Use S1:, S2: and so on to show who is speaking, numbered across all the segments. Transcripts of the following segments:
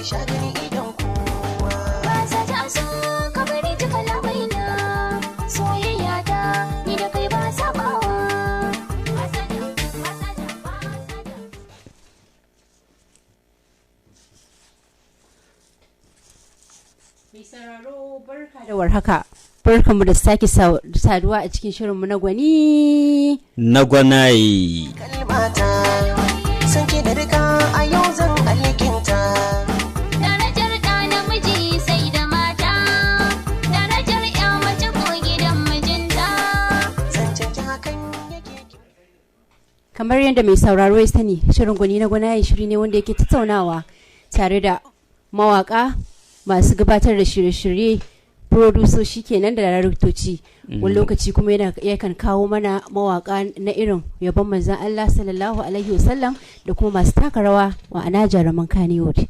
S1: shagani idan kowa ba za ta so ka bari ta kalamai na soyayya ta ni da kai ba sabawa.
S2: Mai sauraro barka da warhaka. Barkanmu da sake saduwa a cikin shirinmu na gwani
S3: na gwanaye.
S1: Kalmata san ki da duka a yau zan alkinta. Darajar ɗa namiji sai da mata, darajar ƴa mace ko gidan mijinta. Zancen ki hakan yake.
S2: kamar yadda mai sauraro ya sani, shirin gwani na gwanaye shiri ne wanda yake tattaunawa tare da mawaka masu gabatar da shirye-shirye, produsoshi kenan da daraktoci. Wani lokaci kuma yakan kawo mana mawaka na irin yabon manzan Allah sallallahu alaihi wasallam da kuma masu taka rawa wa'ana jaruman Kannywood.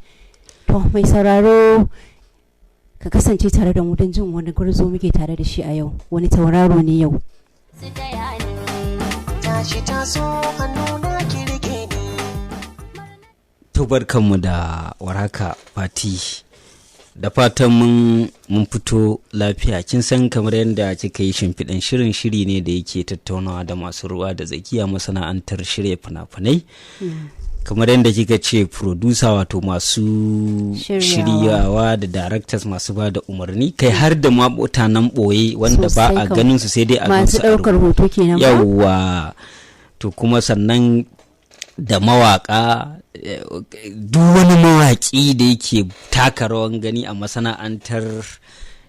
S2: To mai sauraro ka kasance tare da mu don jin wani gurzo muke tare da shi a yau, wani tauraro ne yau.
S1: Su taya ni, tashi taso hannu na ki rike ni.
S3: To barkanmu da warhaka Fati. Da fatan mun fito lafiya. Kin san kamar yadda kika yi shimfiɗan shiri ne da yake tattaunawa da masu ruwa da tsakiya masana'antar shirya fina-finai. Kamar yadda kika ce producer wato masu shiryawa da directors masu ba da umarni, kai har da mutanen ɓoye wanda ba a ganin su sai dai a gansu
S2: masu ɗaukar hoto kenan ba.
S3: Yawwa. To kuma sannan da mawaka, duk wani mawaki da yake taka rawan gani a masana'antar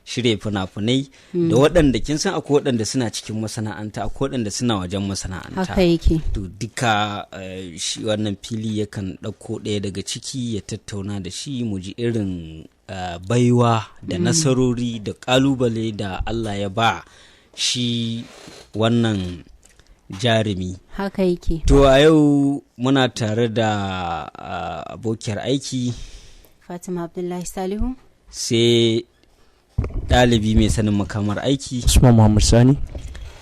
S3: shirya fina-finai, da waɗanda kin san akwai waɗanda suna cikin masana'anta, akwai waɗanda suna wajen masana'anta.
S2: Haka yake.
S3: To duka shi wannan fili yakan ɗauko ɗaya daga ciki ya tattauna da shi, mu ji irin baiwa da nasarori da ƙalubale da Allah ya ba shi wannan jarumi.
S2: Haka yake.
S3: To a yau muna tare da abokiyar aiki
S2: Fatima Abdullahi Salihu,
S3: sai ɗalibi mai sanin makamar aiki
S4: Usman Muhammad Sani,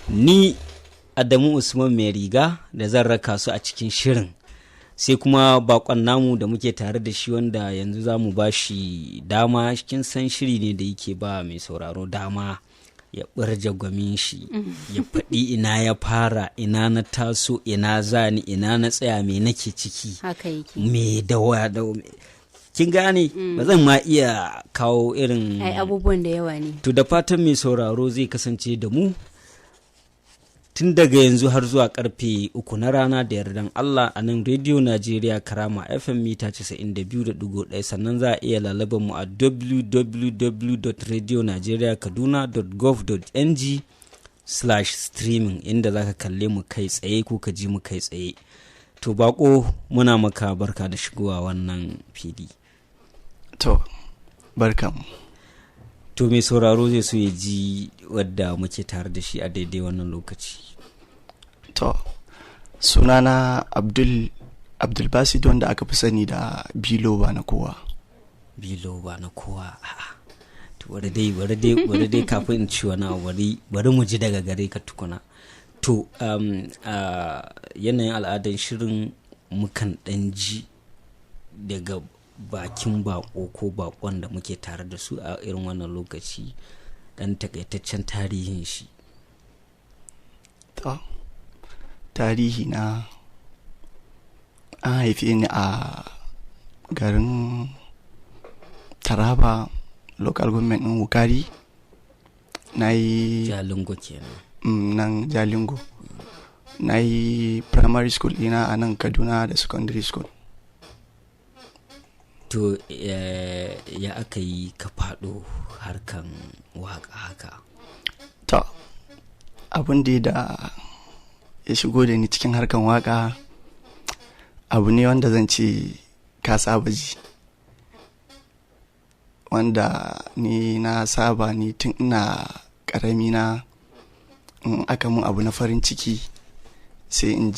S3: ni Adamu Usman mai riga da zan raka su a cikin shirin, sai kuma bakon namu da muke tare da shi wanda yanzu za mu ba shi dama. Kin san shiri ne da yake ba mai sauraro dama ya ɓarje gwamin shi, ya faɗi ina ya fara, ina na taso, ina zani, ina na tsaya, me nake ciki,
S2: haka yake.
S3: me da kin gane. Ba zan ma iya kawo irin
S2: Ai abubuwan da yawa ne.
S3: To da fatan mai sauraro zai kasance da mu tun daga yanzu har zuwa karfe 3 na rana da yardan Allah a nan Radio Najeriya Karama FM mita 92.1. sannan za a iya lalaban mu a www.radionajeriya.kaduna.gov.ng/streaming inda za ka kalle mu kai tsaye ko ka ji mu kai tsaye. To bako muna maka barka da shigowa wannan fili.
S4: to barkan.
S3: To mai sauraro zai so ya ji wadda muke tare da shi a daidai wannan lokaci.
S4: To sunana Abdulbasid wanda aka fi sani da Bilo ba na kowa.
S3: Bilo ba na kowa. To bari dai kafin in ci wani abu bari mu ji daga gare ka tukuna. To yanayin al'adar shirin mukan ɗan ji daga bakin bako ko bakon da muke tare da su a irin wannan lokaci dan takaitaccen tarihin shi.
S4: To tarihi na, an haife ni a garin Taraba local government ɗin Wukari. Na yi
S3: Jalingo kenan.
S4: nan Jalingo. Na yi primary school ɗina a nan Kaduna da secondary school.
S3: To ya aka yi ka faɗo harkan waka haka?
S4: To abin da ya shigo da ni cikin harkan waka abu ne wanda zan ce ka saba ji, wanda ni na saba ni tun ina ƙarami na, in aka mun abu na farin ciki sai in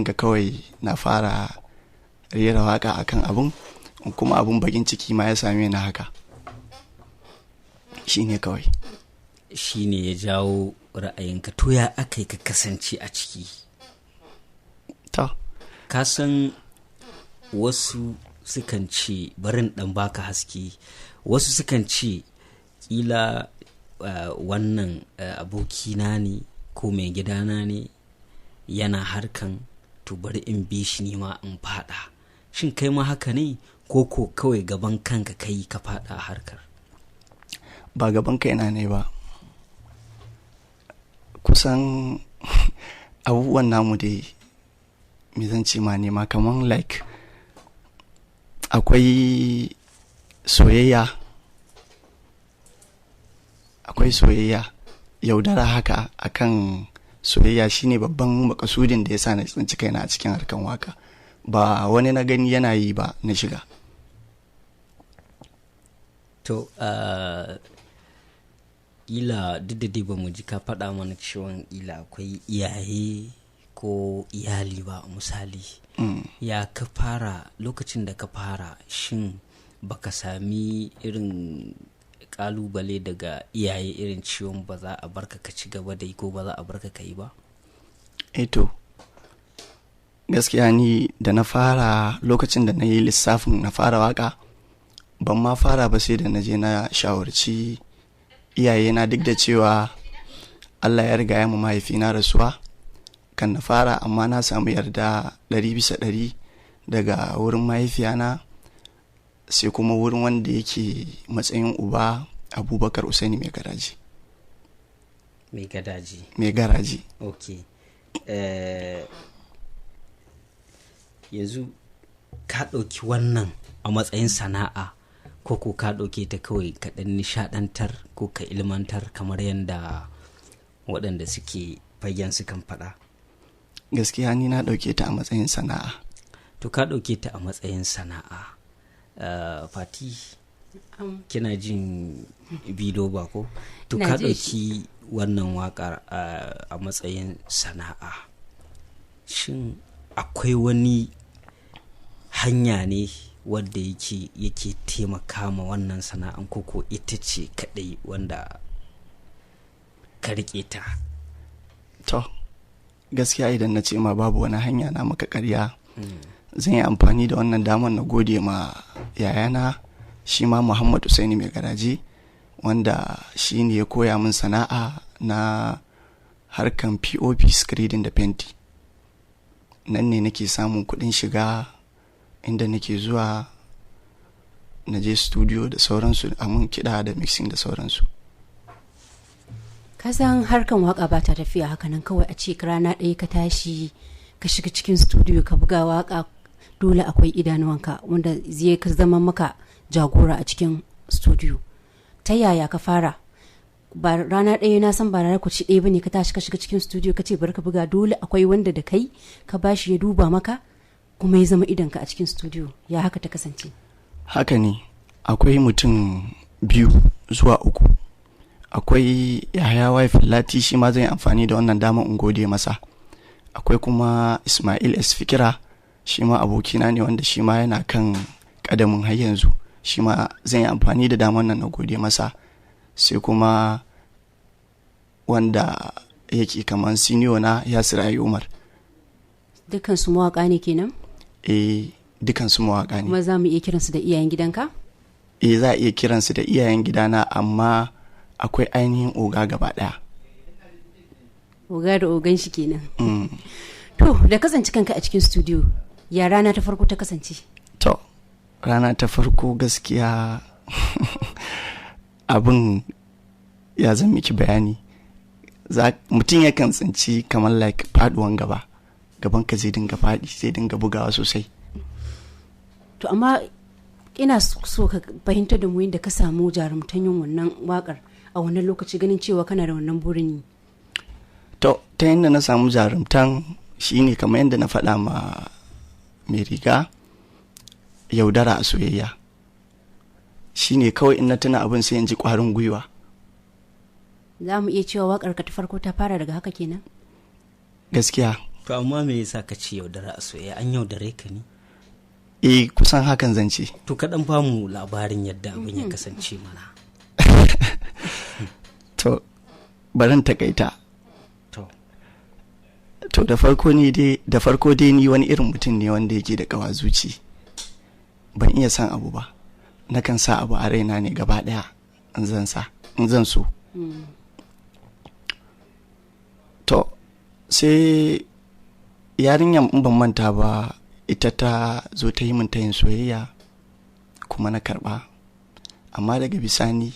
S4: ga kawai na fara rera waka akan abun, kuma abun bakin ciki ma ya same ni haka. Shine kawai.
S3: Shine ya jawo ra'ayinka. To ya aka yi ka kasance a ciki?
S4: To
S3: ka san wasu sukan ce barin dan baka haske, wasu sukan ce kila wannan abokina ne ko mai gidana ne yana harkan, to bari in bi shi ne ma in fada. Shin kai ma haka ne ko kawai gaban kanka kai ka fada harkar?
S4: Ba gaban kaina ne ba, kusan abubuwan namu dai me zan ce ma nema kaman like akwai soyayya yaudara haka akan soyayya shine babban makasudin da yasa na tsinci kaina a cikin harkan waka, ba wani na gani yana yi ba na shiga.
S3: To ila duk da dai ba mu ji ka faɗa mana cewa ila akwai iyaye ko iyali ba misali. Ya ka fara, lokacin da ka fara shin baka sami irin kalubale daga iyaye irin ciwon ba za a barka ka ci gaba da yi ko ba za a barka ka yi ba?
S4: To gaskiya ni da na fara, lokacin da na yi lissafin na fara waka, ban ma fara ba sai da na je na shawarci iyayena, duk da cewa Allah ya riga ya mu mahaifina rasuwa kan na fara, amma na samu yarda 100% daga wurin mahaifiyana, sai kuma wurin wanda yake matsayin uba, Abubakar Usaini mai garaji.
S3: Ok. Yanzu ka ɗauki wannan a matsayin sana'a ko ka ɗauke ta kawai ka ɗan nishaɗantar ko ka ilmantar kamar yadda waɗanda suke fayyan sukan faɗa?
S4: Gaskiya ni na ɗauke ta a matsayin sana'a.
S3: To ka ɗauke ta a matsayin sana'a. Fati, kina jin bido ba ko? To ka ɗauki wannan waƙar a matsayin sana'a. Shin akwai wani hanya ne wadda yake taimaka ma wannan sana'an koko ita ce kaɗai wanda ka riƙe ta?
S4: To gaskiya idan na ce ma babu wani hanya na maka ƙarya. Zan yi amfani da wannan damar na gode ma yayana, shi ma Muhammad Usaini mai garaji, wanda shi ne ya koya min sana'a na harkan POP screening da fenti. Nan ne nake samun kuɗin shiga, inda nake zuwa na je studio da sauransu, a mun kiɗa da mixing da sauransu.
S2: Ka san harkan waka ba ta tafiya haka nan kawai a ce rana ɗaya ka tashi ka shiga cikin studio ka buga waka. Dole akwai idanuwanka wanda zai ka zama maka jagora a cikin studio. Ta yaya ka fara? Ba rana ɗaya, na san ba rana ku ci ɗaya bane ka tashi ka shiga cikin studio ka ce bari ka buga. Dole akwai wanda da kai ka bashi ya duba maka kuma ya zama idanka a cikin studio. Ya haka ta kasance?
S4: Haka ne, akwai mutum 2 zuwa 3. Akwai Yahaya wife Lati, shi ma zan yi amfani da wannan damar in gode masa. Akwai kuma Ismail S Fikira, shi ma abokina ne wanda shi ma yana kan kadamin har yanzu, shi ma zan yi amfani da damar nan na gode masa. Sai kuma wanda yake kamar senior na Yasir Ayi Umar.
S2: Dukansu mawaka ne kenan?
S4: Dukansu mawaka ne.
S2: Kuma za mu iya kiransu da iyayen gidanka?
S4: Za a iya kiransu da iyayen gidana, amma akwai ainihin oga gaba daya.
S2: Oga da ogan shi kenan. To da kasance kanka a cikin studio, ya rana ta farko ta kasance?
S4: To rana ta farko gaskiya abin ya zan miki bayani. Mutum yakan tsinci kamar like faduwan gaban ka zai dinga faɗi, zai dinga bugawa sosai.
S2: To amma ina so ka fahimtar da mu yadda ka samu jarumtan yin wannan wakar a wannan lokaci, ganin cewa kana da wannan burin yi.
S4: To ta yadda na samu jarumtan shine kamar yadda na faɗa ma mai riga, yaudara a soyayya. Shine kawai in na tuna abin sai in ji ƙwarin gwiwa.
S2: Za mu iya cewa wakar ka ta farko ta fara daga haka kenan?
S4: Gaskiya.
S3: To amma me yasa ka ce yaudara a soyayya? An yaudare ka ne?
S4: Kusan hakan zan ce.
S3: To kaɗan ba mu labarin yadda abin ya kasance mana.
S4: To barin takaita. To da farko dai ni wani irin mutum ne wanda yake da kawa zuci. ban iya san abu ba, nakan sa abu a raina ne gaba ɗaya in zan so. To sai yarinyar in ban manta ba ita ta zo ta yi min tayin soyayya kuma na karɓa, amma daga bisani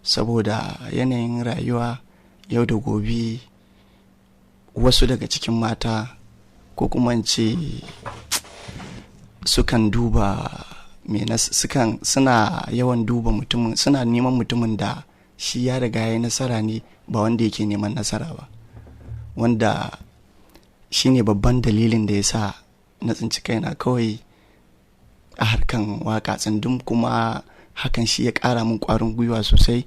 S4: saboda yanayin rayuwa yau da gobe wasu daga cikin mata ko kuma ce sukan duba suna yawan duba mutumin, suna neman mutumin da shi ya riga ya yi nasara ne ba wanda yake neman nasara ba, wanda shi ne babban dalilin da ya sa na tsinci kaina kawai a harkan waka tsindin, kuma hakan shi ya ƙara min ƙwarin gwiwa sosai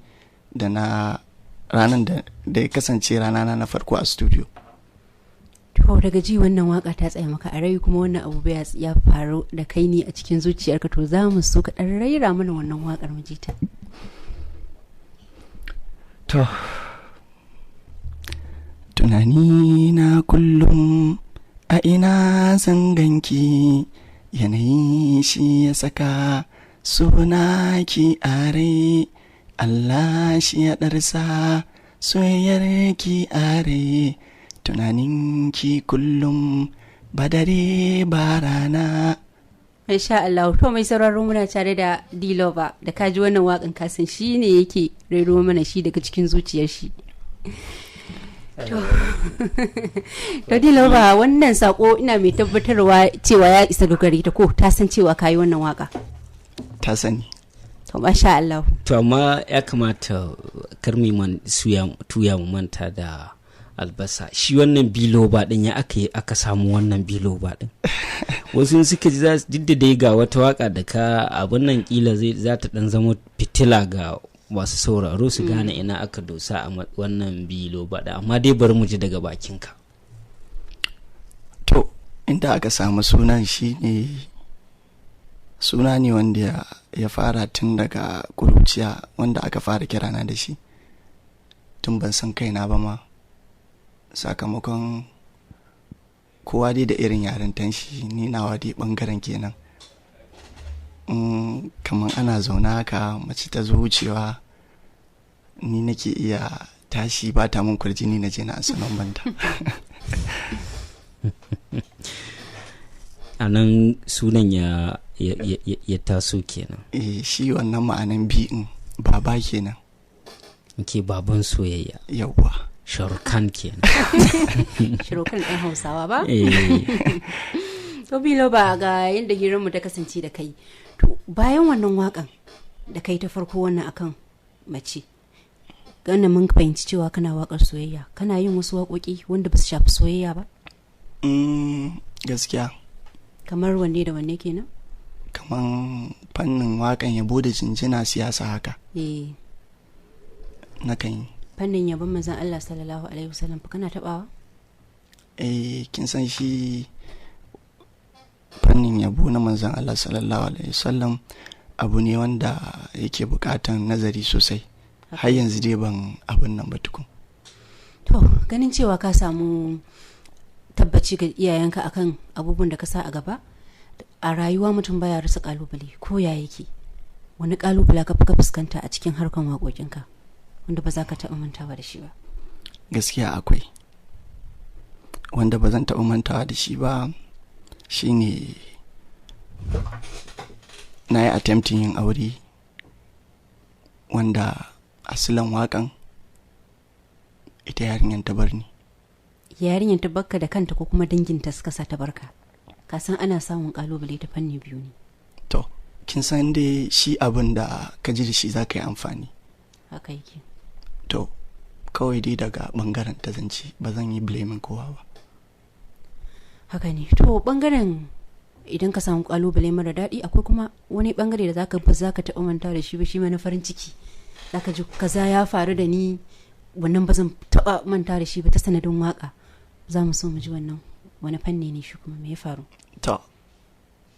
S4: da na ranar da ya kasance ranana na farko a studio.
S2: To daga ji wannan waka ta tsaya maka a rai kuma wannan abu ya faru da kai ne a cikin zuciyarka, to za mu so ka ɗan raira mana wannan wakar mu ji ta.
S4: To tunani na kullum a ina zan ganki, yanayi shi ya saka suna ki a rai, Allah shi ya ɗarsa soyayyar ki a rai, tunanin ki kullum ba dare ba rana.
S2: Masha Allah, to mai sauraro muna tare da D-Lover, da kaji wannan wakan kasan shi ne yake rero mana shi daga cikin zuciyar shi. To D-Lover, wannan sako ina mai tabbatarwa cewa ya isa ga gari ta, ko ta san cewa kayi wannan waka?
S4: Ta sani.
S2: To masha Allah.
S3: To amma ya kamata karmi man tuya mu manta da albasa. Shi wannan biloba din ya aka samu wannan biloba din. Wasu suka ji duk da dai ga wata waka da ka abin nan kila za ta dan zama fitila ga masu sauraro su gane ina aka dosa a wannan biloba din, amma dai bari mu ji daga bakinka.
S4: To inda aka samu sunan shi ne suna ne wanda ya fara tun daga kuruciya, wanda aka fara kirana da shi tun ban san kaina ba ma, sakamakon kowa dai da irin yarintan shi, ni nawa dai bangaren kenan. Kamar ana zauna haka mace ta zo wucewa, ni nake iya tashi ba ta mun kwarjini na je na asanan banta.
S3: A nan sunan ya taso kenan.
S4: Shi wannan ma'anan bi'in baba kenan.
S3: Ke baban soyayya.
S4: Yawwa.
S3: Sharukan kenan.
S2: Sharukan ɗan Hausawa ba? To B-Lover, ga yadda hiranmu ta kasance da kai. To bayan wannan wakan da kai ta farko wannan akan mace, ganin mun fahimci cewa kana wakar soyayya, kana yin wasu waƙoƙi wanda ba su shafi soyayya ba?
S4: Gaskiya.
S2: Kamar wanne da wanne kenan?
S4: Kamar fannin wakan yabo da jinjina siyasa haka. Na kan yi.
S2: Fannin yabon manzon Allah sallallahu alaihi wasallam kana tabawa?
S4: Kin san shi fannin yabo na manzon Allah sallallahu alaihi wasallam abu ne wanda yake bukatan nazari sosai. Har yanzu dai ban abin nan ba tukun.
S2: To ganin cewa ka samu tabbaci ga iyayenka akan abubuwan da ka sa a gaba, a rayuwa mutum baya rasa kalubale, ko ya yake, wani kalubale ka fuskanta a cikin harkan waƙoƙinka wanda ba za ka taɓa mantawa da shi ba?
S4: Gaskiya akwai wanda ba zan taɓa mantawa da shi ba. Shine na yi attempting yin aure, wanda asilan wakan ita yarinyar ta bar ni.
S2: Yarinyar ta barka da kanta ko kuma danginta suka sa ta barka? Ka san ana samun kalubale ta fanni biyu ne. To
S4: kin san dai shi abin da ka ji da shi za ka yi amfani.
S2: Haka yake.
S4: To kawai dai daga bangaren ta zance, ba zan yi blaming kowa ba.
S2: Haka ne. To bangaren idan ka samu kalubale mara daɗi, akwai kuma wani bangare da ba za ka taɓa manta da shi ba, shi ma na farin ciki. Za ka ji kaza ya faru da ni, wannan ba zan taɓa manta da shi ba ta sanadin waka. Za mu so mu ji wannan wani fanni ne shi kuma me ya faru?
S4: To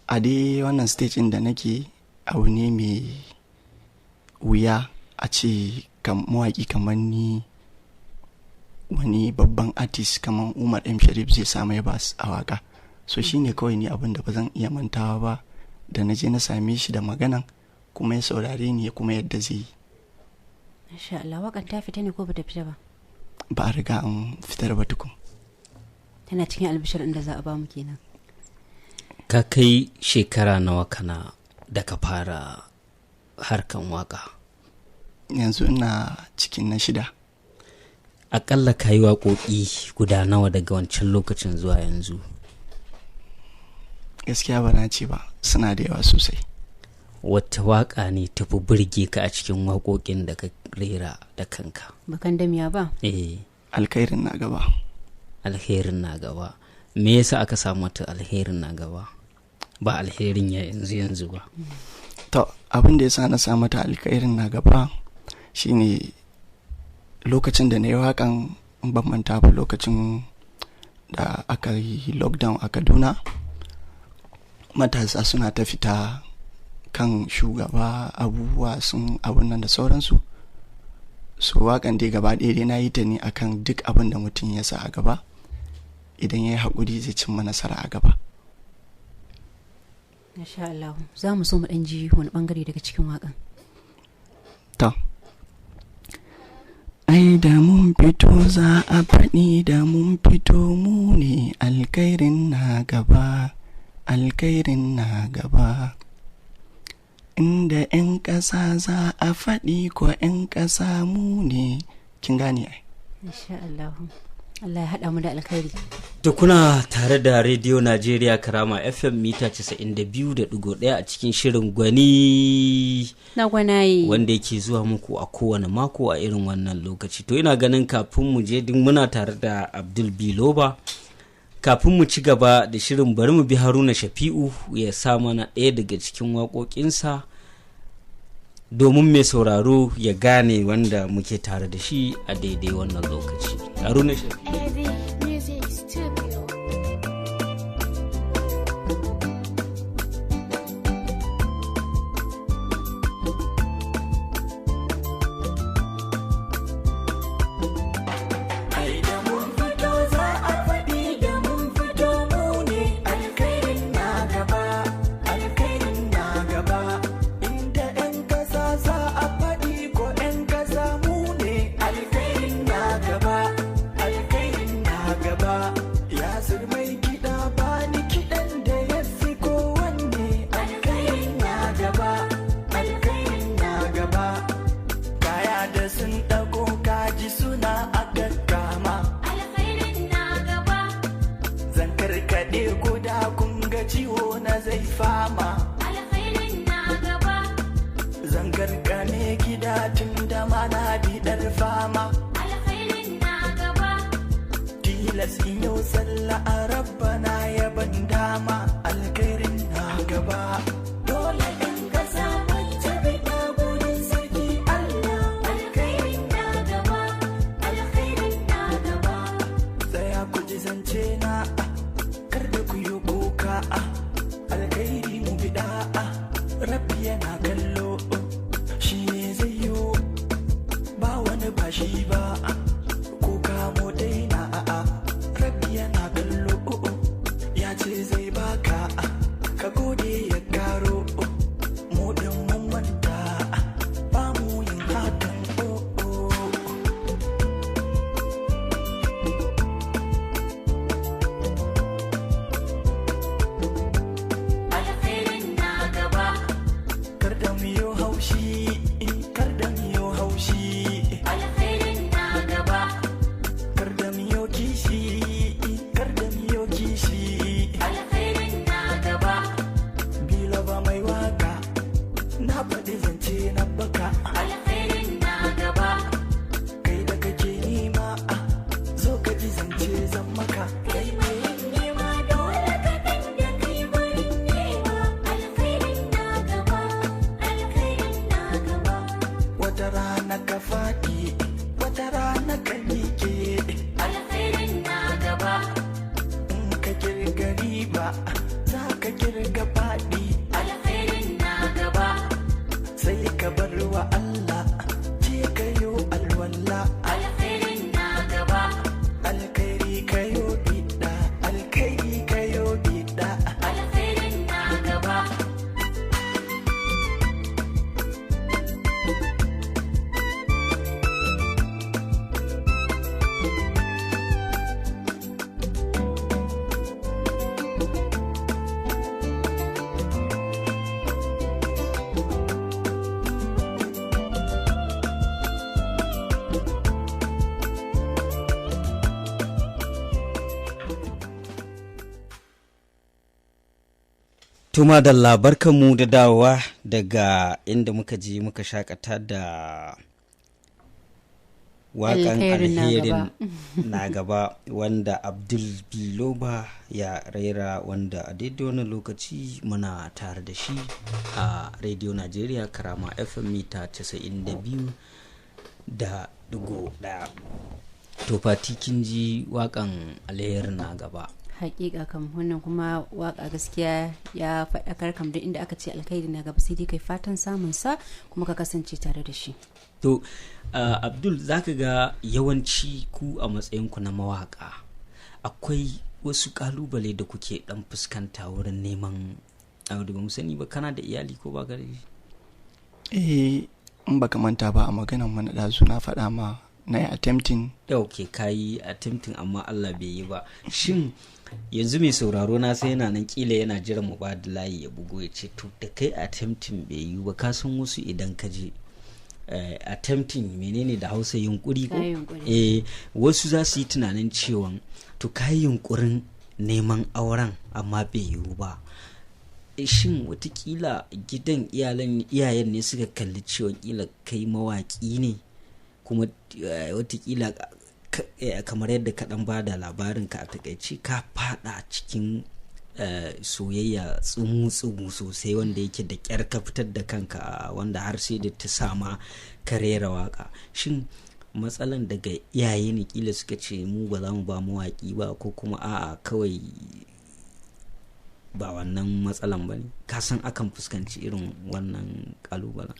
S4: a dai wannan stage da nake, abu ne mai wuya a ce mawaƙi kamar ni, wani babban artist kamar Umar M. Sharif zai samu ya bas a waka. So shi ne kawai ni abin da ba zan iya mantawa ba da na je na same shi da maganan kuma ya saurare ni kuma yadda zai yi.
S2: Masha Allah, wakan ta fita ne ko bata fita ba?
S4: Ba a riga an fitar ba tukun.
S2: Tana cikin albishir inda za a ba mu kenan.
S3: Ka kai shekara nawa kana da ka fara harkan waka?
S4: Yanzu ina cikin na 6.
S3: Aƙalla ka yi waƙoƙi guda nawa daga wancan lokacin zuwa yanzu?
S4: Gaskiya ba na ce ba, suna da yawa sosai.
S3: Wata waƙa ne tafi burge ka a cikin waƙoƙin da ka rera da kanka?
S2: Bakan damiya ba?
S4: Alkhairin na gaba.
S3: Alherin na gaba. Me yasa aka samu mata alherin na gaba ba alherin ya yanzu ba?
S4: To abin da yasa na samu mata alkhairin na gaba shine lokacin da na yi waƙan, ban manta ba, lokacin da aka yi lockdown a Kaduna, matasa suna ta fita kan shugaba, abubuwa sun abun nan da sauransu. So waƙan dai gaba ɗaya dai na yi ta ne akan duk abin da mutum ya sa a gaba, idan ya yi haƙuri zai cimma nasara a gaba.
S2: Masha Allah, za mu so mu ɗan ji wani ɓangare daga cikin waƙan.
S4: To, ai da mun fito za a faɗi, da mun fito mu ne, alkhairin na gaba, alkhairin na gaba. Inda 'yan ƙasa za a faɗi ko 'yan ƙasa mu ne. Kin gane ai?
S2: Masha Allah. Allah ya haɗa mu da alkhairi.
S3: To kuna tare da Radio Najeriya Karama FM mita 92.1 a cikin shirin gwani
S2: na gwanaye
S3: wanda yake zuwa muku a kowane mako a irin wannan lokaci. To ina ganin kafin mu je din muna tare da Abdul Biloba. Kafin mu ci gaba da shirin bari mu bi Haruna Shafi'u ya sa mana ɗaya daga cikin waƙoƙinsa domin mai sauraro ya gane wanda muke tare da shi a daidai wannan lokaci. Haruna Shafi'u.
S5: Sai ka bar
S3: Tuma da labarkanmu da dawowa daga inda muka je muka shakata da waƙan alherin na gaba wanda Abdul Biloba ya raira, wanda a daidai wani lokaci muna tare da shi a Radio Najeriya Karama FM mita 92 da digo ɗaya. To Fati, kin ji waƙan alherin na gaba.
S2: Hakika kam wannan kuma waka gaskiya ya faɗakar kam da inda aka ce alkhairi na gaba sai dai kai fatan samun sa kuma ka kasance tare da shi.
S3: To Abdul, zaka ga yawanci ku a matsayinku na mawaka akwai wasu kalubale da kuke dan fuskanta wurin neman aure. Ba mu sani ba kana da iyali ko ba gare?
S4: in baka manta ba a maganan mana ɗazu na faɗa ma na yi attempting.
S3: Ok, ka yi attempting amma Allah bai yi ba. Shin yanzu mai sauraro na sai yana nan kila yana jiran mu ba da layi ya bugo ya ce to da kai attempting bai yi ba, ka san wasu idan ka je attempting menene da Hausa, yunkuri ko wasu za su yi tunanin cewa to ka yi yunkurin neman auren amma bai yiwu ba. Shin watakila gidan iyayen ne suka kalli cewa kila kai mawaki ne, kuma watakila kamar yadda kaɗan ba da labarinka a takaici ka fada cikin soyayya tsumu-tsumu sosai wanda yake da ƙyar ka fitar da kanka, wanda har sai da ta sama ka rera waka. Shin matsalan daga iyaye ne kila suka ce mu ba za mu ba mawaƙi ba, ko kuma a'a kawai ba wannan matsalan ba ne? Ka san akan fuskanci irin wannan ƙalubalen?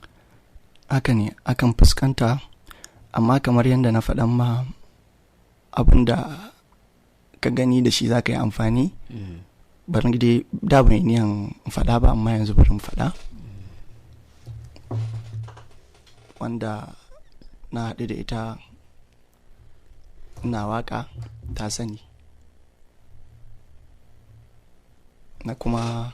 S4: Haka ne, akan fuskanta, amma kamar yadda na faɗan ma abin da ka gani da shi za ka yi amfani. Bari dai da bai niyan faɗa ba, amma yanzu bari mu faɗa. Wanda na haɗu da ita ina waƙa ta sani, na kuma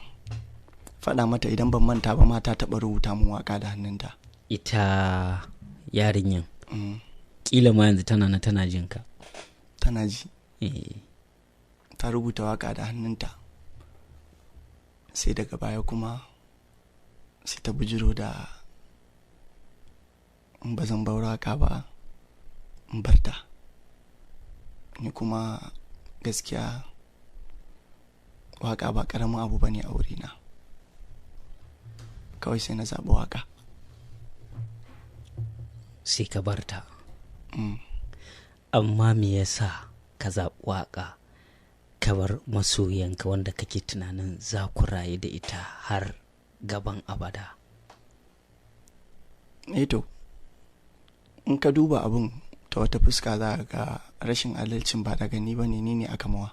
S4: faɗa mata idan ban manta ba ma ta taɓa rubuta mun waƙa da hannunta.
S3: Ita yarinyan kila ma yanzu tana jinka.
S4: Tana ji. Ta rubuta waka da hannunta, sai daga baya kuma sai ta bujiro da in ba zan bar waka ba in barta. Ni kuma gaskiya waka ba karamin abu bane a wurina, kawai sai na zaɓi waka
S3: sai ka barta. Amma me yasa ka zaɓi waƙa ka bar masoyanka wanda kake tunanin za ku rayu da ita har gaban abada?
S4: To in ka duba abin ta wata fuska za ga rashin adalcin ba daga ni ba ne, ni ne aka mawa.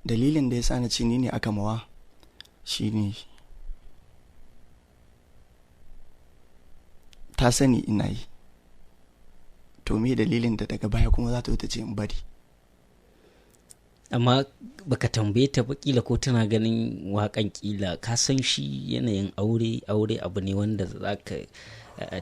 S4: Dalilin da ya sa na ce ni ne aka mawa shine ta sani ina yi, to me dalilin da daga baya kuma za ta wuta ce in bari?
S3: Amma baka tambaye ta ba kila ko tana ganin waƙan, kila ka san shi yanayin aure abu ne wanda za ka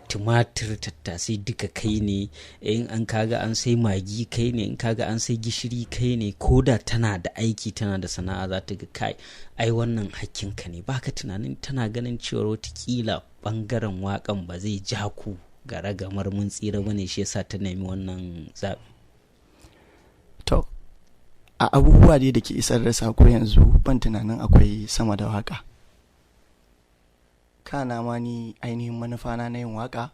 S3: tumatir tattasai duka kai ne, in an kaga an sai magi kai ne, in kaga an sai gishiri kai ne. Ko da tana da aiki tana da sana'a za ta ga kai ai wannan hakkinka ne. Baka tunanin tana ganin cewa watakila bangaren waƙan ba zai ja ku ga ragamar mun tsira bane, shi yasa ta nemi wannan zaɓi?
S4: To a abubuwa dai da ke isar da sako yanzu ban tunanin akwai sama da waka. Kana ma ni ainihin manufana na yin waka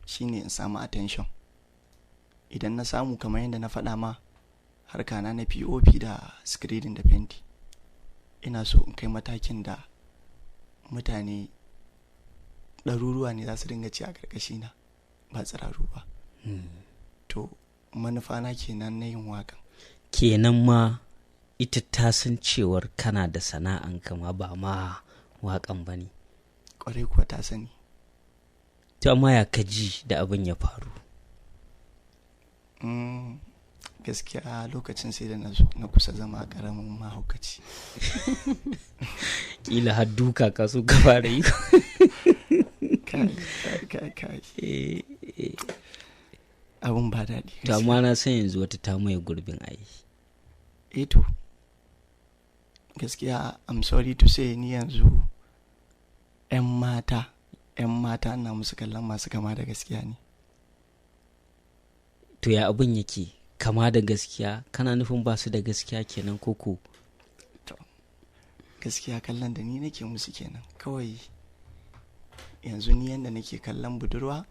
S4: shine in samu attention. Idan na samu kamar yadda na faɗa ma, harkana na POP da screening da fenti, ina so in kai matakin da mutane ɗaruruwa ne za su dinga ci a ƙarƙashina ba tsiraru ba. To manufana kenan na yin waka.
S3: Kenan ma ita ta san cewar kana da sana'an kama ba ma waƙan ba ne?
S4: Ƙwarai kuwa ta sani.
S3: To amma ya kaji da abin ya faru?
S4: Gaskiya lokacin sai da na kusa zama ƙaramin mahaukaci.
S3: Kila har duka ka so ka fara yi.
S4: Kai. Abun ba daɗi.
S3: To amma na san yanzu wata ta maye gurbin ai.
S4: To gaskiya I'm sorry to say ni yanzu 'yan mata na musu kallon masu kama da gaskiya ne.
S3: To ya abin yake kama da gaskiya, kana nufin ba su da gaskiya kenan koko?
S4: Gaskiya kallon da ni nake musu kenan kawai. Yanzu ni yanda nake kallon budurwa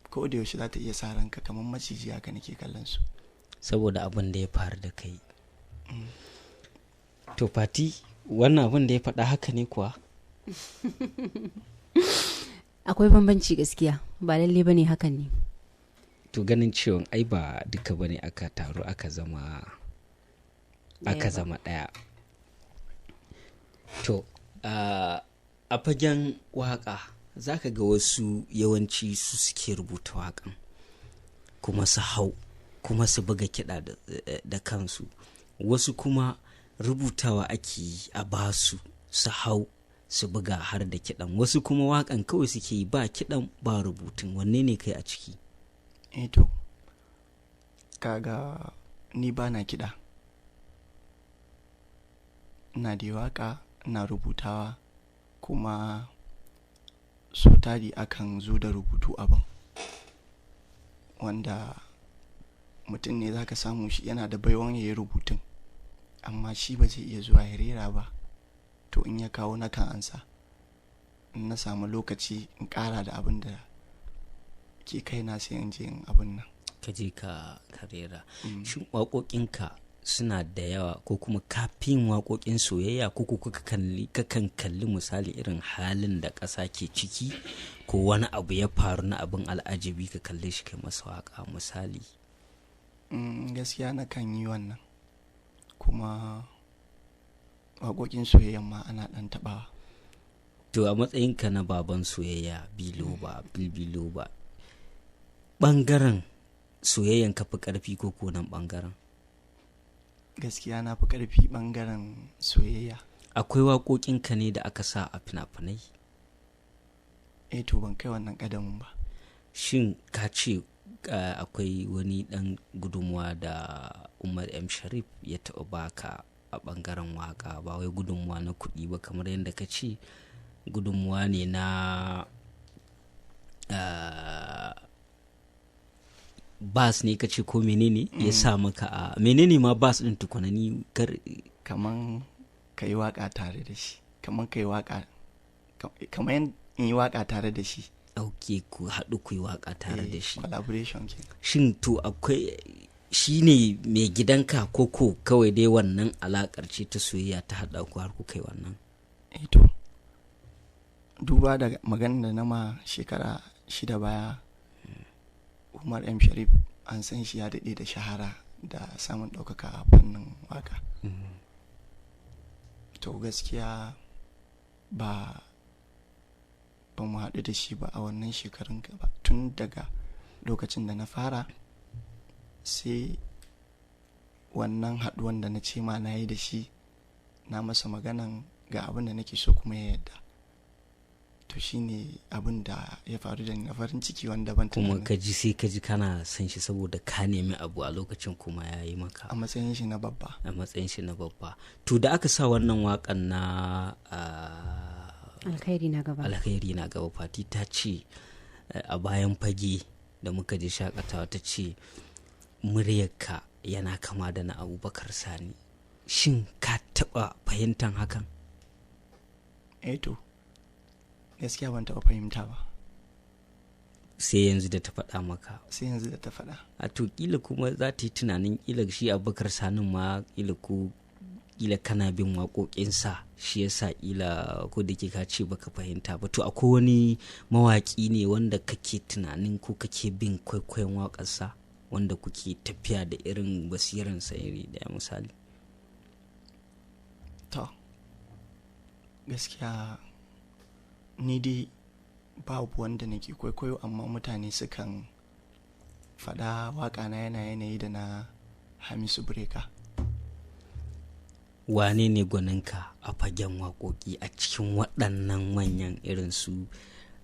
S4: ko da yaushe za ta iya sa ranka kamar maciji haka nake kallon su.
S3: Saboda abin da ya faru da kai. To Fati, wannan abin da ya faɗa haka ne kuwa?
S2: Akwai bambanci gaskiya, ba lalle bane hakan ne.
S3: To ganin cewa ai ba duka bane aka taru aka zama ɗaya. To a fagen waka za ka ga wasu yawanci su suke rubuta wakan kuma su hau kuma su buga kiɗa da kansu, wasu kuma rubutawa ake yi a basu su hau su buga har da kiɗan, wasu kuma wakan kawai suke yi ba kiɗan ba rubutun. Wanne ne kai a ciki?
S4: To kaga ni ba na kiɗa, ina da waka ina rubutawa, kuma so tari akan zo da rubutu abin wanda mutum ne zaka samu shi yana da baiwan ya yi rubutun amma shi ba zai iya zuwa ya rera ba. To in ya kawo na kan ansa, in na samu lokaci in ƙara da abin da ke kaina sai in je in abin nan.
S3: Ka je ka rera. Shin waƙoƙinka suna da yawa ko kuma kafin waƙoƙin soyayya ko kakan kalli misali irin halin da ƙasa ke ciki ko wani abu ya faru na abin al'ajabi ka kalle shi kai masa waƙa misali?
S4: Gaskiya na kan yi wannan, kuma waƙoƙin soyayya ma ana ɗan taɓawa.
S3: To a matsayinka na baban soyayya bilbilo ba ɓangaren soyayyan ka fi ƙarfi ko nan ɓangaren?
S4: Gaskiya na fi ƙarfi ɓangaren soyayya.
S3: Akwai waƙoƙinka ne da aka sa a fina-finai?
S4: To ban kai wannan ƙadamin ba.
S3: Shin ka ce akwai wani ɗan gudunmuwa da Umar M. Sharif ya taɓa baka a ɓangaren waƙa, ba wai gudunmuwa na kuɗi ba kamar yadda ka ce, gudunmuwa ne na bas ne ka ce ko menene ya sa maka a menene ma bas ɗin tukunani
S4: kaman ka yi waƙa tare da shi, kaman ka yi waƙa kaman in yi waƙa tare da shi.
S3: Ok, ku haɗu ku yi waƙa tare da shi.
S4: Collaboration ke.
S3: Shin to akwai shi ne mai gidanka ko kawai dai wannan alaƙar ce ta soyayya ta haɗa ku har ku kai wannan?
S4: To duba da maganar da na ma shekara 6 baya, Umar M. Sharif an san shi ya daɗe da shahara da samun ɗaukaka a fannin waka. To gaskiya ba mu haɗu da shi ba a wannan shekarun gaba, tun daga lokacin da na fara sai wannan haɗuwan da na ce ma na yi da shi, na masa maganan ga abin da nake so kuma ya yadda. To shi ne abin da ya faru da ni na farin ciki wanda ban tunanin.
S3: Kuma ka ji kana san shi saboda ka nemi abu a lokacin kuma ya yi maka.
S4: A matsayin shi na babba.
S3: A matsayin shi na babba. To da aka sa wannan waƙan na
S2: Alkhairi na gaba,
S3: Fati ta ce a bayan fage da muka je shakatawa ta ce muryarka yana kama da na Abubakar Sani. Shin ka taɓa fahimtar hakan?
S4: To gaskiya ban taɓa fahimta ba.
S3: Sai yanzu da ta faɗa maka?
S4: Sai yanzu da ta faɗa.
S3: A to kila kuma za ta yi tunanin kila shi Abubakar Sani ma kila kana bin waƙoƙinsa shi yasa kila ko da ke ka ce baka fahimta ba. To akwai wani mawaƙi ne wanda kake tunanin ko kake bin kwaikwayon waƙarsa wanda kuke tafiya da irin basiransa iri daya misali?
S4: To gaskiya ni dai babu wanda nake kwaikwayo, amma mutane sukan faɗa waƙa na yana yanayi da na Hamisu Breka.
S3: Wane ne gwaninka a fagen waƙoƙi a cikin waɗannan manyan irin su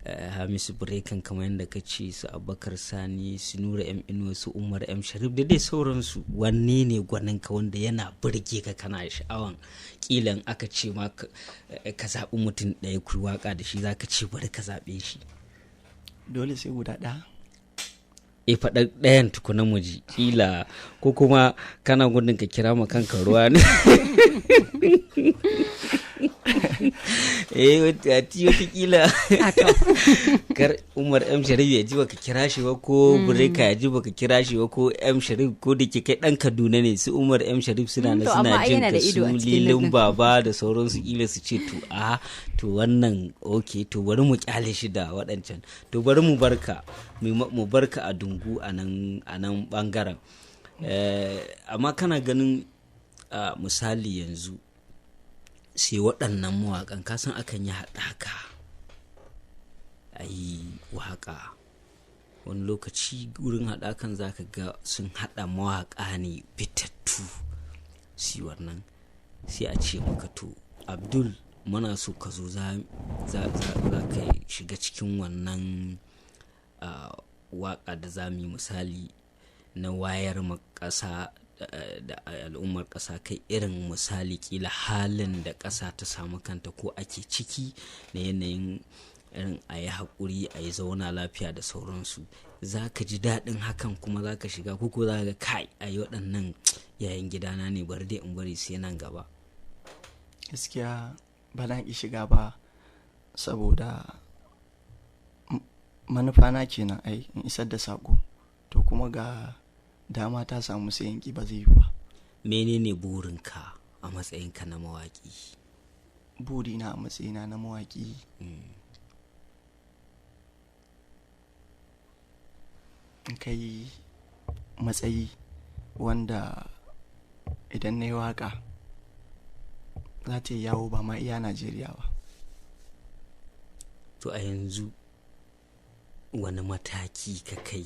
S3: Hamisu Breakan kamar yadda ka ce, su Abubakar Sani, su Nura M Inuwa, su Umar M Sharif da dai sauransu, wanne ne gwaninka wanda yana burge ka kana sha'awan kilan aka ce ma ka zaɓi mutum ɗaya ku waka da shi za ka ce bari ka zaɓe shi?
S4: Dole sai guda ɗaya.
S3: Faɗa ɗayan tukuna muji kila, ko kuma kana gudun ka kira ma kanka ruwa ne. Watakila kar Umar M Sharif ya ji baka kira shi ba, ko Bureka ya ji baka kira shi ba, ko M Sharif, ko da ke kai ɗan Kaduna ne, su Umar M Sharif suna na suna jin ka, su Lilin Baba da sauransu, kila su ce to wannan ok, to bari mu kyale shi da waɗancan, to bari mu barka a dungu a nan bangaren. Amma kana ganin misali yanzu sai waɗannan mawaƙan, kasan akan yi haɗaka a yi waƙa, wani lokaci wurin haɗakan za ka ga sun haɗa mawaƙa ne fitattu, si wannan sai a ce maka to Abdul muna so ka zo za ka shiga cikin wannan waƙa da za mu yi misali na wayar ƙasa da al'ummar ƙasa kai, irin misali kila halin da ƙasa ta samu kanta ko ake ciki na yanayin irin a yi haƙuri, a yi zauna lafiya da sauransu. Za ka ji daɗin hakan kuma za ka shiga, ko za ka kai a yi waɗannan yayin gidana ne, bari dai in bari sai nan gaba?
S4: Gaskiya ba na ki shiga ba, saboda manufa na kenan ai in isar da sako, to kuma ga dama ta samu sai yanki ba zai yi ba.
S3: Menene burinka a matsayinka na mawaƙi?
S4: Burina a matsayina na mawaƙi in kai matsayi wanda idan na yi waƙa za ta yi yawo ba ma iya Najeriya ba.
S3: To a yanzu wani mataki ka kai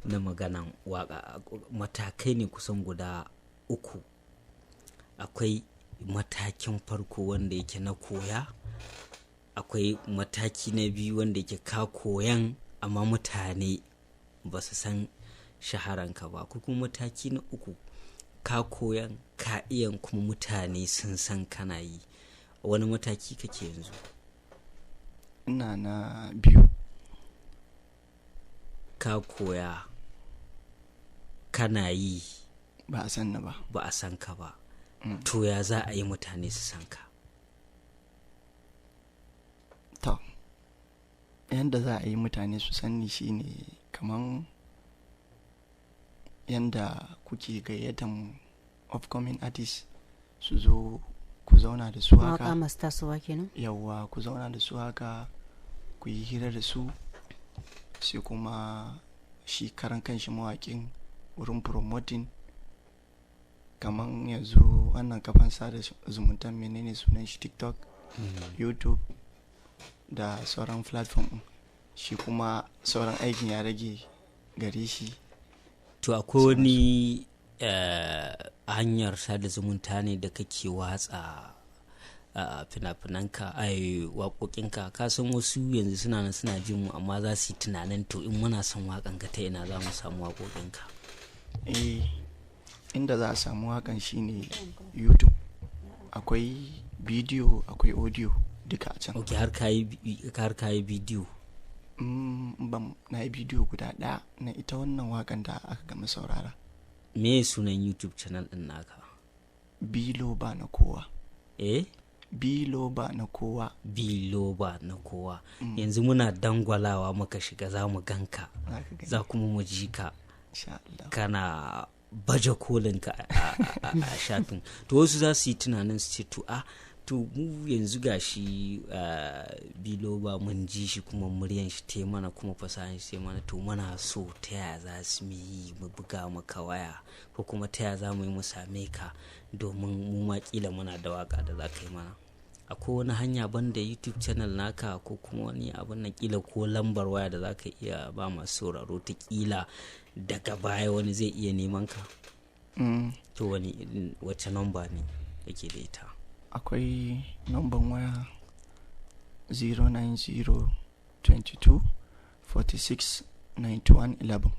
S3: na maganan waka? Matakai ne kusan guda 3. Akwai matakin farko wanda yake na koya, akwai mataki na biyu wanda yake ka koyan amma mutane ba su san shaharanka ba, ko kuma mataki na 3 ka koyan ka iyan kuma mutane sun san kana yi. Wani mataki kake yanzu?
S4: Ina na 2.
S3: Ka koya kana yi
S4: ba a san ba,
S3: ba a san ka ba. To ya za a yi mutane su san ka?
S4: To yanda za a yi mutane su sanni shine kaman yanda kuke gayyatan upcoming artists su zo ku zauna da su haka,
S2: mawaƙa masu tasowa kenan.
S4: yawwa ku zauna da su haka ku yi hira da su, sai kuma shi karan kanshi mawaƙin wurin promoting, kaman yanzu wannan kafan sada zumunta menene sunan shi, TikTok, YouTube da sauran platform, shi kuma sauran aikin ya rage gare shi.
S3: To akwai wani hanyar sada zumunta ne da kake watsa fina-finanka, waƙoƙinka? Ka san wasu yanzu suna jin mu amma za su yi tunanin to in muna son waƙanka ta ina za mu samu waƙoƙinka?
S4: Inda za a samu waƙan shine YouTube, akwai bidiyo akwai audio duka a can.
S3: Ok, har ka yi bidiyo?
S4: Na yi bidiyo guda ɗaya na ita wannan waƙan da aka gama saurara.
S3: Me sunan YouTube channel ɗin naka?
S4: Bilo ba na kowa. Bilo ba na kowa.
S3: Bilo ba na kowa. Yanzu muna dangwalawa muka shiga za mu ganka, za kuma mu ji ka kana baje kolinka a shafin. To wasu za su yi tunanin su ce to mu yanzu gashi Bilo ba mun ji shi kuma muryan shi te mana kuma fasahan shi te mana, to muna so ta yaya za su yi mu buga maka waya, ko kuma ta yaya za mu yi mu same ka domin mu ma kila muna da waka da za ka yi mana? Akwai wani hanya banda YouTube channel naka, ko kuma wani abin na kila ko lambar waya da za ka iya ba masu sauraro ta kila daga baya wani zai iya neman ka? To wace namba ne yake da ita?
S4: Akwai namban waya 09022 46 91 11.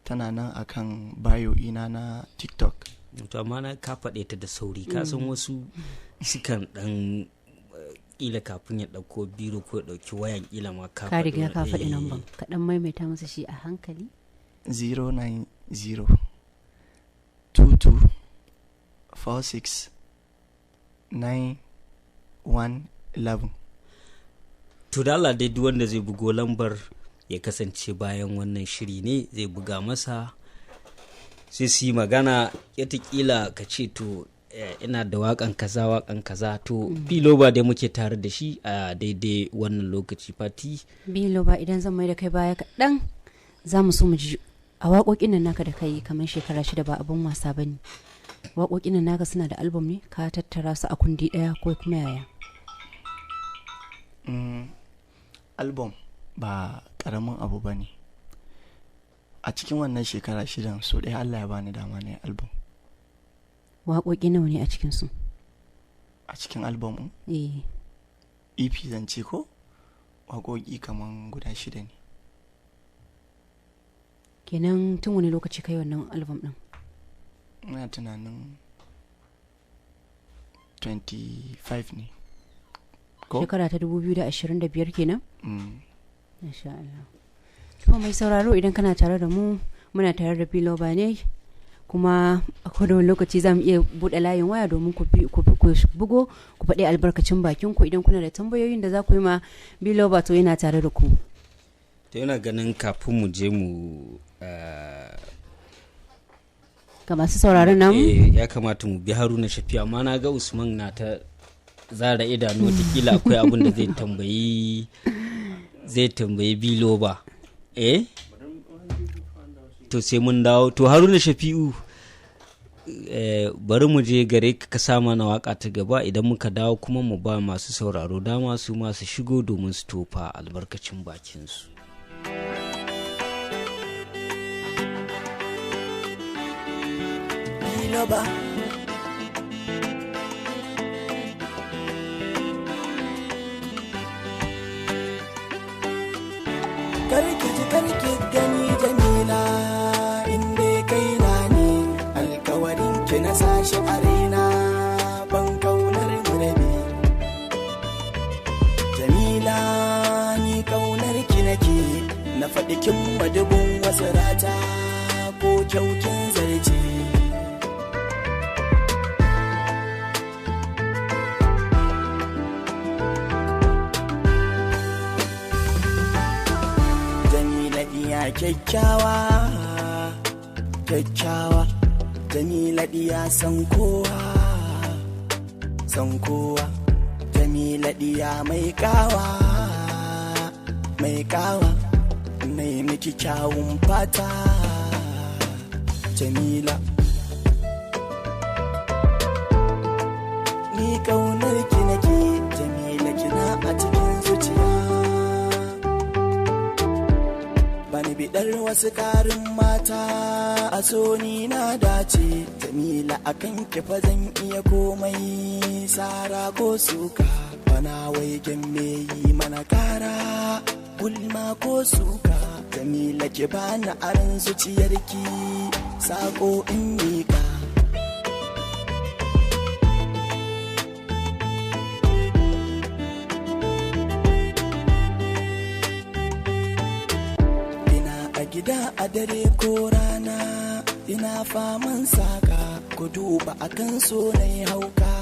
S4: Tana nan akan bayo ina na TikTok.
S3: To amma na ka faɗe ta da sauri, ka san wasu sukan ɗan ƙila kafin ya ɗauko biro ko ya ɗauki wayan ƙila ma ka
S2: riga ka faɗi namban, ka ɗan maimaita masa shi a hankali.
S4: 090 22 46 91 11.
S3: To da Allah dai duk wanda zai bugo lambar ya kasance bayan wannan shiri ne zai buga masa, sai su yi magana yatakila ka ce to ina da wakan kaza to Biloba dai muke tare da shi a daidai wannan lokaci. Fati
S2: Biloba, idan zan mai da kai baya kaɗan za mu so mu ji a waƙoƙin nan naka da kai kamar shekara 6 ba abin wasa ba ne. Waƙoƙin nan naka suna da album ne, ka tattara su a kundi ɗaya ko kuma yaya?
S4: Album ba ƙaramin abu ba ne. A cikin wannan shekara 6 so ɗaya Allah ya bani dama ne album.
S2: Waƙoƙi nawa ne a cikinsu?
S4: A cikin album EP zan ce ko waƙoƙi kaman guda 6 ne.
S2: Kenan tun wani lokaci kai wannan album ɗin?
S4: Ina tunanin 25 ne.
S2: Shekara ta 2025 kenan? Masha Allah. Kuma mai sauraro, idan kana tare da mu, muna tare da Biloba ne, kuma a kowane lokaci za mu iya buɗe layin waya domin ku bugo ku faɗi albarkacin bakin ku idan kuna da tambayoyin da za ku yi ma Biloba, to yana tare da ku.
S3: To yana ganin kafin mu je mu
S2: ga masu sauraron namu
S3: ya kamata mu bi Haruna Shafi'u, amma na ga Usman na ta zara idanu, watakila akwai abin da zai tambayi Biloba. To sai mun dawo. To Haruna Shafi'u, bari mu je gare ka sa mana waka ta gaba, idan muka dawo kuma mu ba masu sauraro dama su masu shigo domin su tofa albarkacin bakinsu.
S5: Biloba, karki gani Jamila, inda kai na ne alkawarin ki na sashi a raina, ban kaunar mu rabi. Jamila, ni kaunar ki nake, na faɗi kin madubin wasu rata ko kyaukin zarce. Kyakkyawa Jamila diya san kowa Jamila diya mai kawa mai miki kyawun fata. Jamila, ni kaunar ki nake, Jamila kina a cikin zuciya. Bani bidar wasu karin mata, a so ni na dace. Jamila akan kifa zan iya komai, sara ko suka. Bana waigen me yi mana kara, gulma ko suka. Jamila ki bani aran zuciyarki, sako in miƙa. Gida a dare ko rana, ina faman saka. Ku duba akan so na hauka,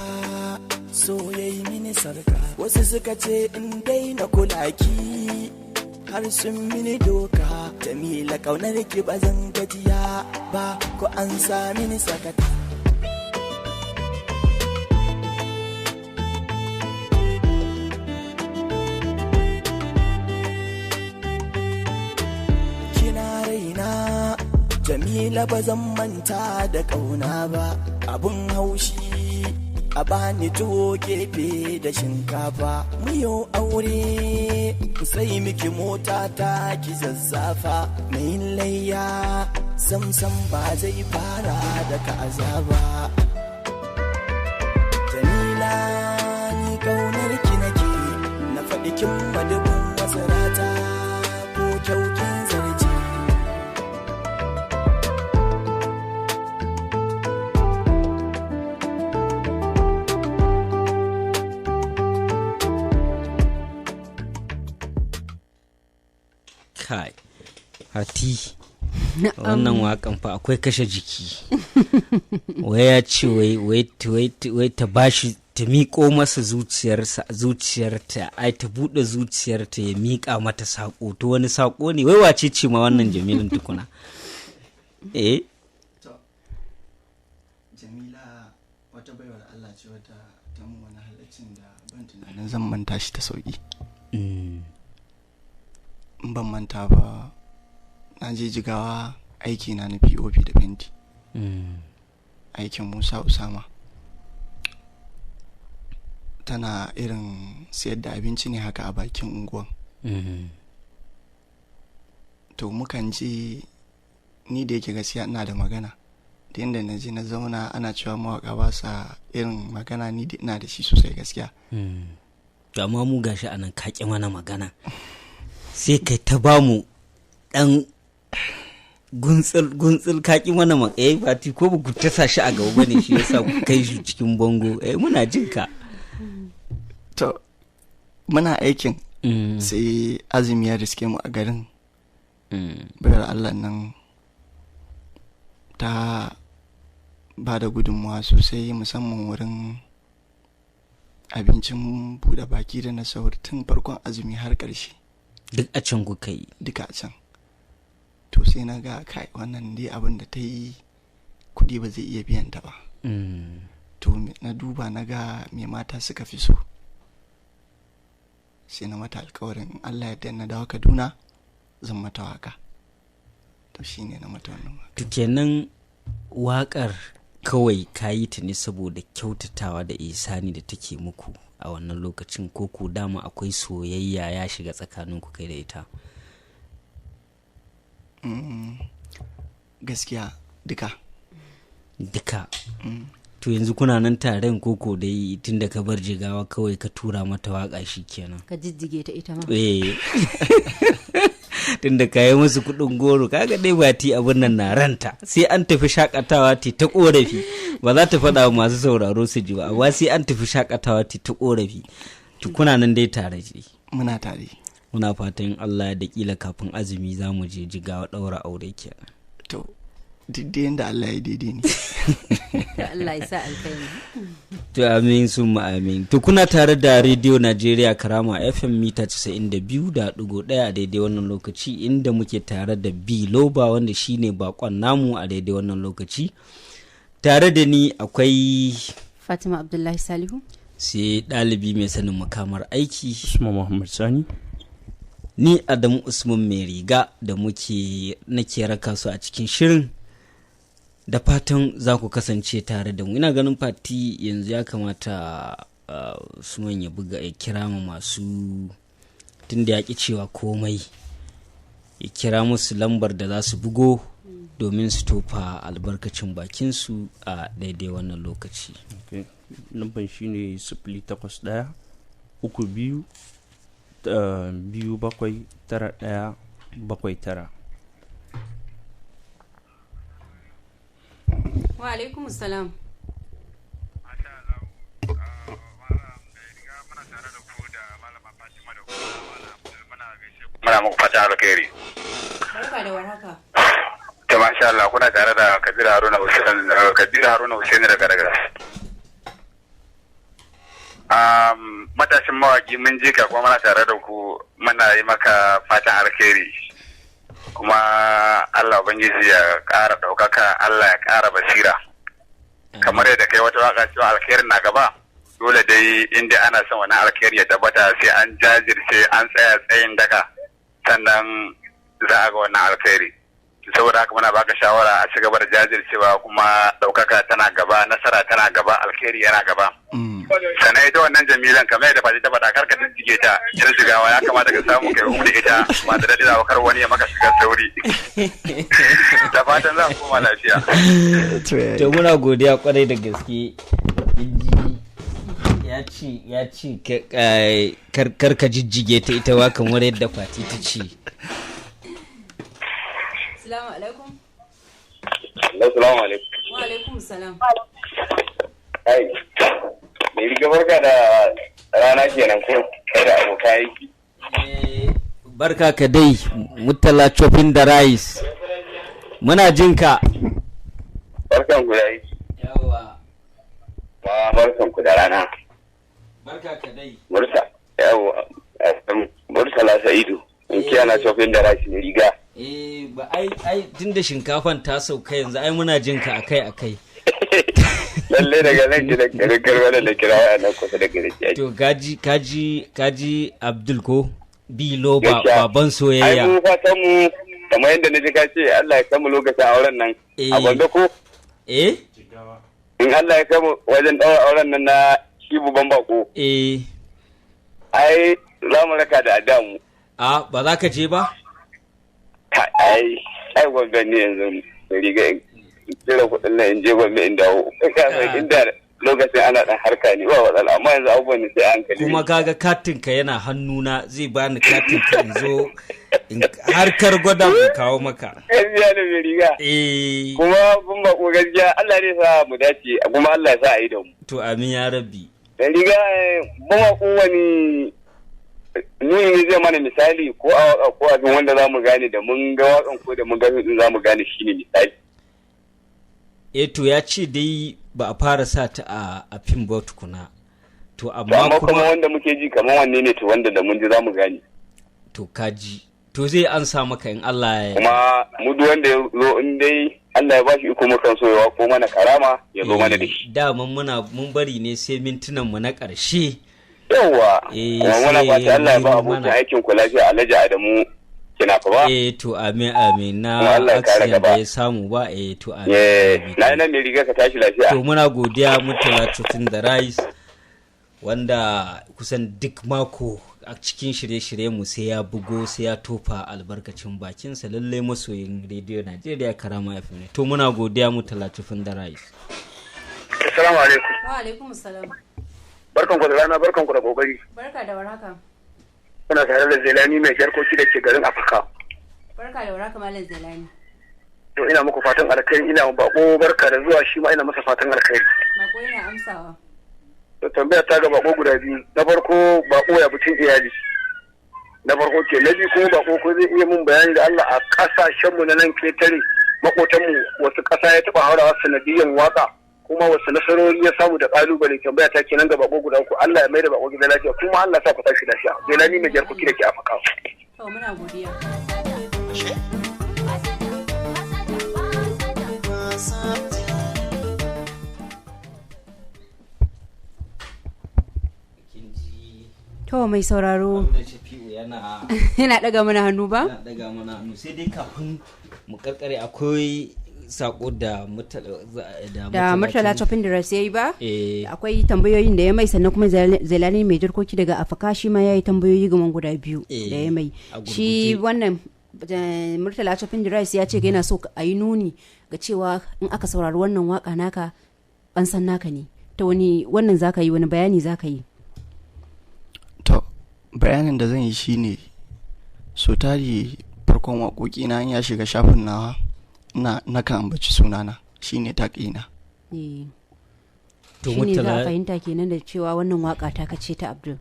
S5: so yayi mini sarka. Wasu suka ce in daina kula ki, har sun mini doka. Jamila kaunar ki ba zan gajiya ba, ko an sa mini sakata. Jamila ba zan manta da ƙauna ba, abun haushi a bani tuwo gefe da shinkafa. Muyo aure sai miki mota ta ki zazzafa, mai layya samsam ba zai fara da kaza ba. Jamila, ni ƙaunar ki nake, na faɗi kin madubin masarata ko kyaukin zarce.
S3: Kai, Hati, wannan wakan fa akwai kashe jiki. Wai ya ce wai ta bashi, ta miƙo masa zuciyarta, ai ta buɗe zuciyarta ya miƙa mata saƙo. To wani saƙo ne? Wai wace ce ma wannan Jamilun tukuna?
S4: Jamila wata baiwar Allah ce wata ta mun wani halaccin da ban tunanin zan manta shi ta sauki. Ban manta ba, na je Jigawa aiki na POP da fenti. Aikin Musa Usama. Tana irin sayar da abinci ne haka a bakin unguwan. To mukan je, ni da yake gaskiya ina da magana, da yadda na je na zauna ana cewa mawaka ba sa irin magana, ni da ina da shi sosai gaskiya.
S3: To amma mu gashi anan kaƙi mana magana, sai kai ta bamu ɗan guntsil kaƙi mana Fati, ko ba ku tasa shi a gaba bane shi yasa ku kai shi cikin bango. Muna jin ka.
S4: To muna aikin sai azumi ya riske mu a garin. Bayar Allah nan ta ba da gudunmawa sosai, musamman wurin abincin buɗe baki da na sahur tun farkon azumi har ƙarshe.
S3: Duk a can kuka yi?
S4: Duka a can. To sai na ga kai wannan dai abin da ta yi kuɗi ba zai iya biyan ta ba. To na duba na ga me mata suka fi so, sai na mata alkawarin Allah ya na dawo Kaduna zan mata waka. To shine na mata wannan waka.
S3: To kenan wakar kawai kayi ta ne saboda kyautatawa da ihsani da take muku a wannan lokacin, ko ku dama akwai soyayya ya shiga tsakanin ku kai da ita?
S4: Gaskiya duka. To yanzu kuna nan taren koko dai tun da ka bar Jigawa kawai ka tura mata waka shi kenan?
S2: Ka jijjige ta ita ma.
S3: Tun da ka yi musu kuɗin goro, kaga dai Fati abin nan na ranta, sai an tafi shakatawa ta korafi, ba za ta faɗa masu sauraro su ji ba, amma sai an tafi shakatawa ta korafi. To kuna nan dai tare ji?
S4: Muna tare.
S3: Muna fatan Allah da kila kafin azumi za mu je Jigawa ɗaura aure kenan.
S4: To duk da yadda Allah ya daidai ne.
S2: Allah ya sa alkhairi.
S3: To amin sun amin. To kuna tare da Radio Najeriya Karama FM mita 92.1 a daidai wannan lokaci, inda muke tare da Biloba wanda shine bakon namu a daidai wannan lokaci. Tare da ni akwai
S2: Fatima Abdullahi Salihu,
S3: sai ɗalibi mai sanin makamar aiki
S6: Usman Muhammad Sani,
S3: ni Adamu Usman mai riga da nake raka su a cikin shirin. Da fatan za ku kasance tare da mu. Ina ganin Fati yanzu ya kamata Usman ya buga, ya kira mu masu, tunda ya ƙi cewa komai, ya kira musu lambar da za su bugo domin su tofa albarkacin bakinsu a daidai wannan lokaci.
S6: Lambar shi ne 081 32 279179.
S2: Wa alaikum salam.
S7: Muna muku fatan alkhairi.
S2: Barka da warhaka.
S7: Ta masha Allah, kuna tare da Kabiru Haruna Hussein daga Daga. Matashin mawaki mun ji ka kuma muna tare da ku, muna yi maka fatan alkhairi. Kuma Allah Ubangiji ya ƙara ɗaukaka, Allah ya ƙara basira. Kamar yadda kai wata waka cewa alkhairin na gaba, dole dai inda ana son wani alkhairi ya tabbata sai an jajirce, an tsaya tsayin daka, sannan za a ga wannan alkhairi. Saboda haka muna baka shawara a ci gaba da jajircewa, kuma ɗaukaka tana gaba, nasara tana gaba, alkhairi yana gaba. Sannan ita wannan Jamilan kamar yadda Fati ta faɗa, karka jijjige ta, yar Jigawa ya kamata ka samu kai da ita ba da daɗi kar wani ya maka shiga sauri. Da fatan za ku koma lafiya.
S3: To muna godiya kwarai da gaske. Ya ya ce kar ka jijjige ta ita wa kamar yadda Fati ta ce.
S2: Assalamu alaikum.
S7: Assalamu alaikum.
S2: Wa alaikum salam.
S7: Ai, mai riga barka da rana kenan ko kai da abokan aiki.
S3: Barka ka dai, Murtala Chopping da Rice. Muna jinka.
S7: Barkan ku da aiki.
S3: Yawa.
S7: Barkan ku da rana.
S3: Barka ka dai.
S7: Murtala Sa'idu. In kiyana Chopping da Rice mai riga.
S3: Ba ai tunda shinkafan ta sauka yanzu ai muna jinka akai.
S7: Lalle daga nan gidan karkar da kira wayannan kusa da gare ki.
S3: To kaji Abdul ko Bilo baban soyayya.
S7: Ai mu fatan mu kamar yadda naji ka ce Allah ya kama lokacin auren nan a Gombe ko? In Allah ya kama wajen daura auren nan na shi buban bako. Ai za mu raka da adamu.
S3: Ba za ka je ba?
S7: Ai Gombe ne yanzu riga jira kudin nan in je Gombe in dawo. Inda lokacin ana dan harka ne ba matsala amma yanzu abubuwan ne sai an hankali.
S3: Kuma kaga katin ka yana hannuna zai bani katin ka in zo harkar gwada mu kawo maka.
S7: Gaskiya da mai riga. Kuma kun ba ko gaskiya Allah ne sa mu dace kuma Allah ya sa a yi da mu.
S3: To amin ya rabbi.
S7: Da riga ba ko wani nuni ne zai mana misali ko a waka ko abin wanda za mu gane da mun ga wakan ko da mun ga din za mu gane shine misali.
S3: To ya ce dai ba a fara sa ta a fim ba tukuna. To amma
S7: kuma wanda muke ji kamar wanne ne to wanda da mun ji za mu gane.
S3: To kaji. To zai ansa maka in Allah ya
S7: kuma mu duk wanda ya zo in dai Allah ya bashi iko mukan so ya ko mana karama ya zo mana da shi.
S3: Da mun bari ne sai mintunan mu na ƙarshe.
S7: Yawa. Kuma muna fata Allah ya ba abokin aikin ku lafiya Alhaji Adamu kina fa ba.
S3: To amin na accident da ya samu ba to amin.
S7: Na mai riga ka tashi lafiya.
S3: To muna godiya Murtala Chopping da Rice wanda kusan duk mako a cikin shirye-shirye mu sai ya bugo sai ya tofa albarkacin bakinsa lallai masoyin rediyo Najeriya Karama FM ne. To muna godiya Murtala Chopping da Rice.
S7: Assalamu alaikum.
S2: Wa alaikum salam.
S7: Barkan ku da rana, barkan ku da kokari.
S2: Barka da warhaka.
S7: Kuna tare da Zelani mai jarkoki da ke garin Afirka.
S2: Barka da warhaka Malam Zelani.
S7: To ina muku fatan alkhairi, ina bako barka da zuwa shi ma ina masa fatan alkhairi.
S2: Bako ina amsawa.
S7: To tambaya ta ga bako guda biyu. Na farko bako ya butun iyali. Na farko ke na biyu kuma bako ko zai iya mun bayani da Allah a kasashen mu na nan ketare makotan mu wasu kasa ya taba haurawa sanadiyan waka kuma wasu nasarori ya samu da kalubale tambaya ta kenan ga bako guda ku Allah ya maida bako gida lafiya kuma Allah sa ku tashi lafiya. Zelani mai jarkoki da ke Afirka.
S2: To muna godiya. To mai sauraro yana daga mana hannu ba?
S3: Yana daga mana hannu sai dai kafin mu karkare akwai sako da
S2: Murtala Chopping da Rice yayi ba? Akwai tambayoyin da ya mai sannan kuma Zelani mai jarkoki daga Afaka shi ma yayi tambayoyi gaman guda biyu da ya mai. Shi wannan Murtala Chopping da Rice ya ce yana so a yi nuni ga cewa in aka saurari wannan waka naka an san naka ne. Ta wani wannan zaka yi wani bayani zaka yi?
S4: Bayanin da zan yi shine so tari farkon waƙoƙi na ya shiga shafin nawa na kan ambaci sunana shine taƙina.
S2: To shine za a fahimta kenan da cewa wannan waka ta kace ta Abdul.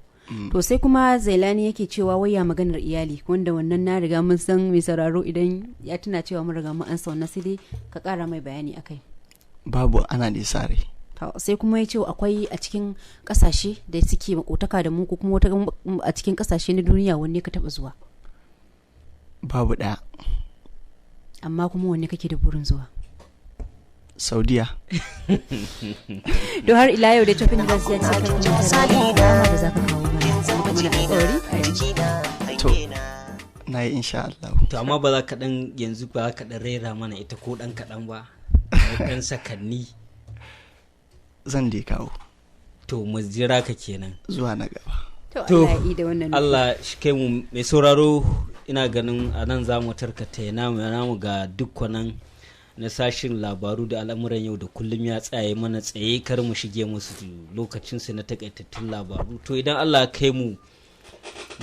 S2: To sai kuma Zelani yake cewa waya maganar iyali wanda wannan na riga mun san mai sauraro idan ya tuna cewa mun riga mun ansa wannan sai dai ka ƙara mai bayani akai.
S4: Babu ana da sare.
S2: Sai kuma ya ce akwai a cikin kasashe da suke makotaka da mu ko kuma a cikin kasashe na duniya wanne ka taba zuwa?
S4: Babu ɗaya.
S2: Amma kuma wanne kake da burin zuwa?
S4: Saudiya.
S2: Don har ila yau da Chopping da Rice ya ce kan da za ka kawo mana.
S4: To na yi insha Allah.
S3: To amma ba za ka dan yanzu ba ka dan rera mana ita ko dan kaɗan ba. Dan sakanni.
S4: Zan dai kawo.
S3: To mu jira ka kenan
S4: zuwa na gaba.
S2: To
S3: Allah shi kai mu mai sauraro ina ganin a nan za mu tarkata namu ga dukkanin na sashin labaru da al'amuran yau da kullum ya tsaye mana tsaye kar mu shige musu lokacinsu na takaitattun labaru. To idan Allah kai mu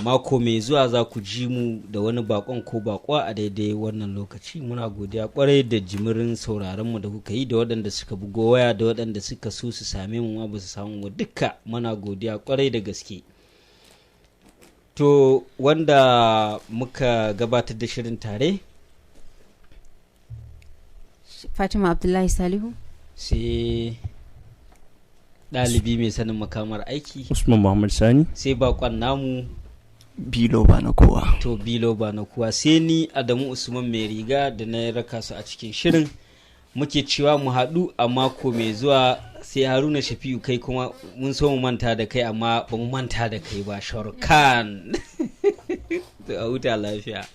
S3: mako mai zuwa za ku ji mu da wani bakon ko bakwa a daidai wannan lokaci. Muna godiya kwarai da jimirin sauraron mu da kuka yi, da waɗanda suka bugo waya, da waɗanda suka so su same mu ma ba su samu mu, duka muna godiya kwarai da gaske. To wanda muka gabatar da shirin tare,
S2: Fatima Abdullahi Salihu,
S3: sai ɗalibi mai sanin makamar aiki
S6: Usman Muhammad Sani,
S3: sai bakon namu
S4: Bilo ba na kowa.
S3: to Bilo ba na kuwa, sai ni Adamu Usman mai riga da na raka su a cikin shirin. Muke cewa mu haɗu a mako mai zuwa. Sai Haruna Shafi'u, kai kuma mun so mu manta da kai amma ba mu manta da kai ba, Sharukan. To a huta lafiya.